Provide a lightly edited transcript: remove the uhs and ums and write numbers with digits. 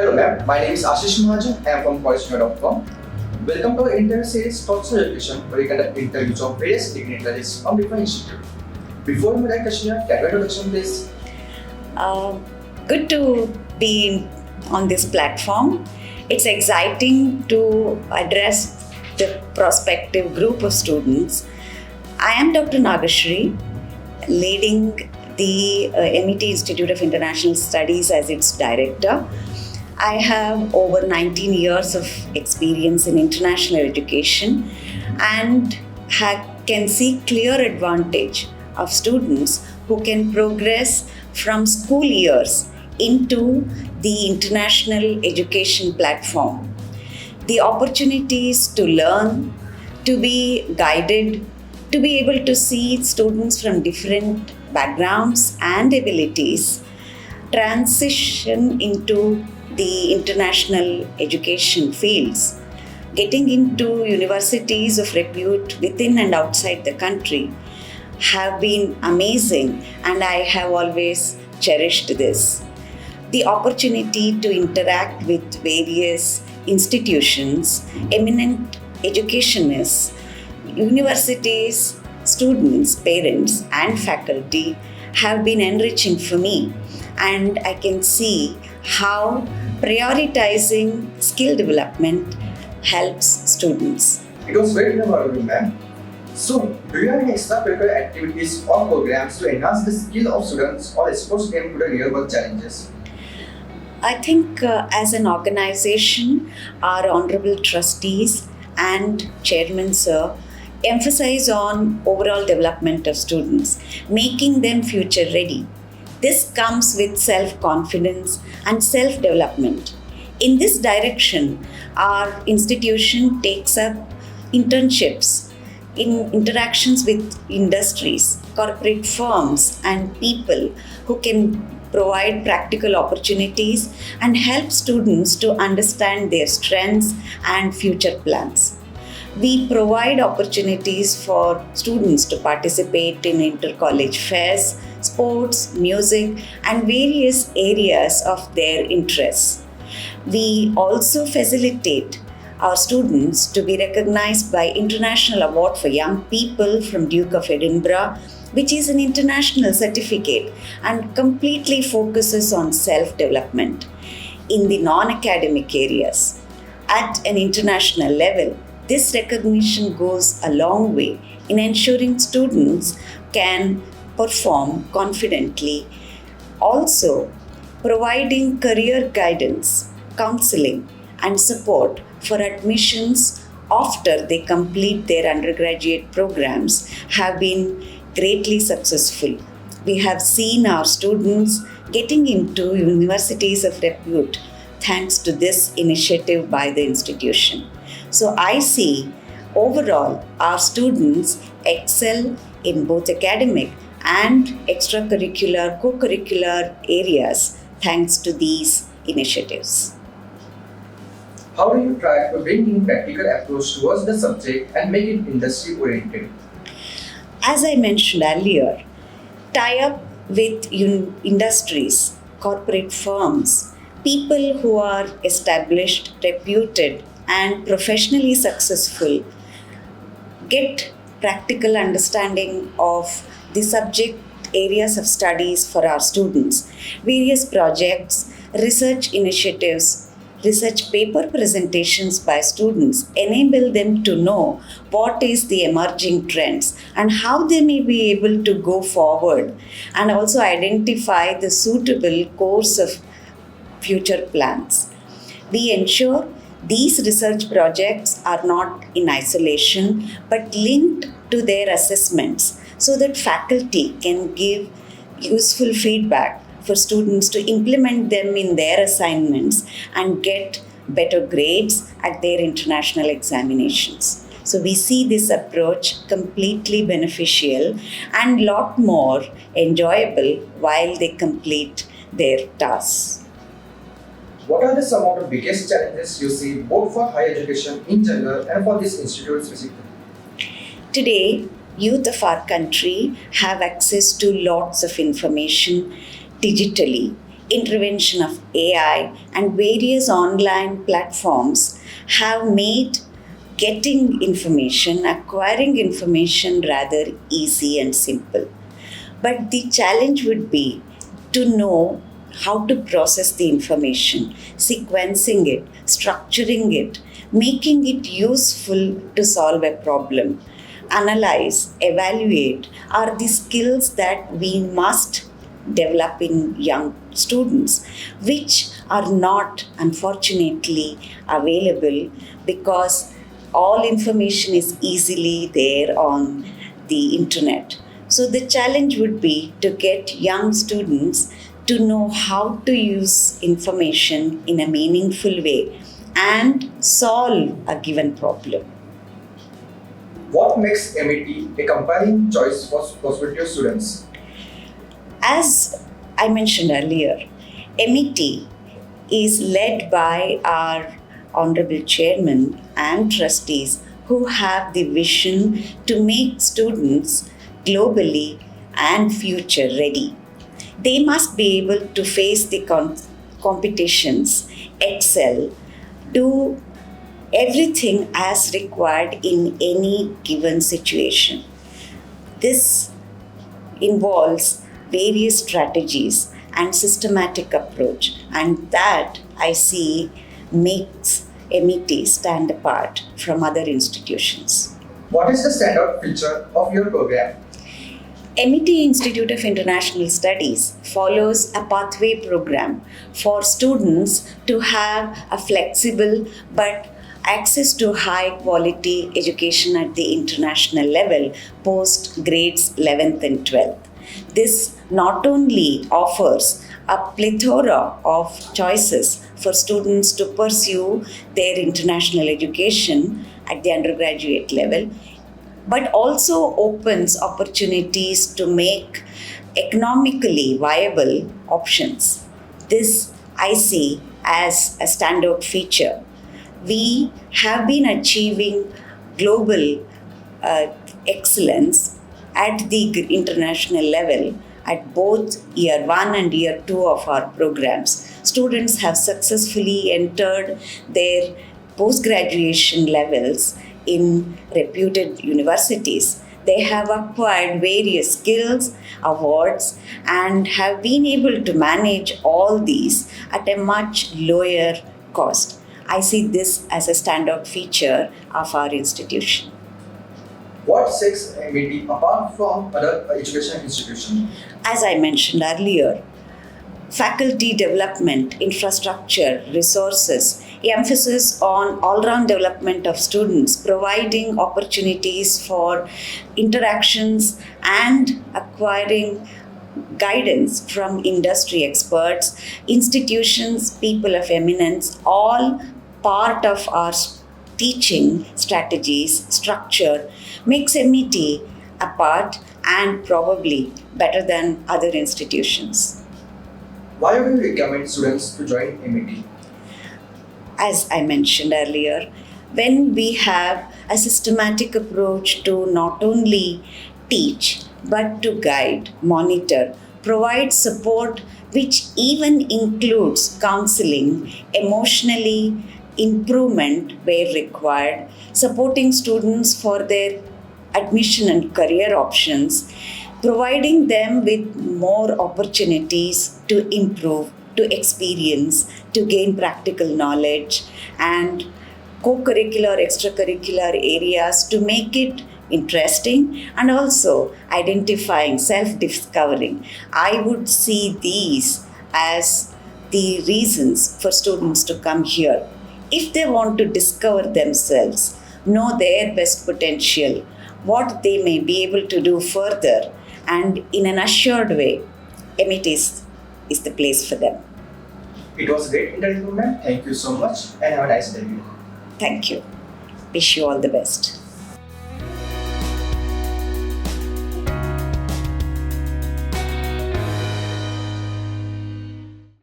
Hello ma'am, my name is Ashish Mahajan. I am from CollegeDunia.com. Welcome to our entire series Thoughts on Education, where we conduct interviews of various dignitaries from different institutes. Before we like Kashmir, can you introduction please? Good to be on this platform. It's exciting to address the prospective group of students. I am Dr. Nagashree, leading the MET Institute of International Studies as its director. I have over 19 years of experience in international education and can see clear advantage of students who can progress from school years into the international education platform. The opportunities to learn, to be guided, to be able to see students from different backgrounds and abilities transition into the international education fields, getting into universities of repute within and outside the country have been amazing, and I have always cherished this. The opportunity to interact with various institutions, eminent educationists, universities, students, parents, and faculty have been enriching for me, and I can see how prioritizing skill development helps students. It was very memorable, ma'am. So, do you have any extracurricular activities or programs to enhance the skill of students or expose them to the real world challenges? I think as an organization, our honorable trustees and chairman sir emphasize on overall development of students, making them future ready. This comes with self-confidence and self-development. In this direction, our institution takes up internships in interactions with industries, corporate firms, and people who can provide practical opportunities and help students to understand their strengths and future plans. We provide opportunities for students to participate in inter-college fairs, sports, music, and various areas of their interests. We also facilitate our students to be recognized by International Award for Young People from Duke of Edinburgh, which is an international certificate and completely focuses on self-development in the non-academic areas. At an international level, this recognition goes a long way in ensuring students can perform confidently. Also, providing career guidance, counseling, and support for admissions after they complete their undergraduate programs have been greatly successful. We have seen our students getting into universities of repute thanks to this initiative by the institution. So I see overall our students excel in both academic and extracurricular, co-curricular areas thanks to these initiatives. How do you try to bring in practical approach towards the subject and make it industry oriented? As I mentioned earlier, tie up with industries, corporate firms, people who are established, reputed, and professionally successful, get practical understanding of the subject areas of studies for our students. Various projects, research initiatives, research paper presentations by students enable them to know what is the emerging trends and how they may be able to go forward, and also identify the suitable course of future plans. We ensure these research projects are not in isolation but linked to their assessments so that faculty can give useful feedback for students to implement them in their assignments and get better grades at their international examinations. So we see this approach completely beneficial and lot more enjoyable while they complete their tasks. What are some of the biggest challenges you see both for higher education in general and for this institute specifically? Today, youth of our country have access to lots of information digitally intervention of AI, and various online platforms have made getting information, acquiring information rather easy and simple. But the challenge would be to know how to process the information, sequencing it, structuring it, making it useful to solve a problem. Analyze, evaluate are the skills that we must develop in young students, which are not unfortunately available because all information is easily there on the internet. So the challenge would be to get young students to know how to use information in a meaningful way and solve a given problem. What makes MET a compelling choice for prospective students? As I mentioned earlier, MET is led by our Honorable Chairman and trustees who have the vision to make students globally and future ready. They must be able to face the competitions, excel, do everything as required in any given situation. This involves various strategies and systematic approach, and that I see makes MET stand apart from other institutions. What is the standout feature of your program? MET Institute of International Studies follows a pathway program for students to have a flexible but access to high quality education at the international level post grades 11th and 12th. This not only offers a plethora of choices for students to pursue their international education at the undergraduate level, but also opens opportunities to make economically viable options. This I see as a standout feature. We have been achieving global excellence at the international level at both year 1 and year 2 of our programs. Students have successfully entered their post-graduation levels in reputed universities. They have acquired various skills, awards, and have been able to manage all these at a much lower cost. I see this as a standout feature of our institution. What sets MET apart from other education institutions? As I mentioned earlier, faculty development, infrastructure, resources, emphasis on all-round development of students, providing opportunities for interactions and acquiring guidance from industry experts, institutions, people of eminence, all part of our teaching strategies, structure, makes MET apart and probably better than other institutions. Why do you recommend students to join MET? As I mentioned earlier, when we have a systematic approach to not only teach but to guide, monitor, provide support, which even includes counseling, emotionally improvement where required, supporting students for their admission and career options, providing them with more opportunities to improve, to experience, to gain practical knowledge, and co-curricular, extracurricular areas to make it interesting, and also identifying, self-discovering. I would see these as the reasons for students to come here. If they want to discover themselves, know their best potential, what they may be able to do further, and in an assured way, MET is the place for them. It was a great interview, ma'am. Thank you so much and have a nice day. Thank you. Wish you all the best.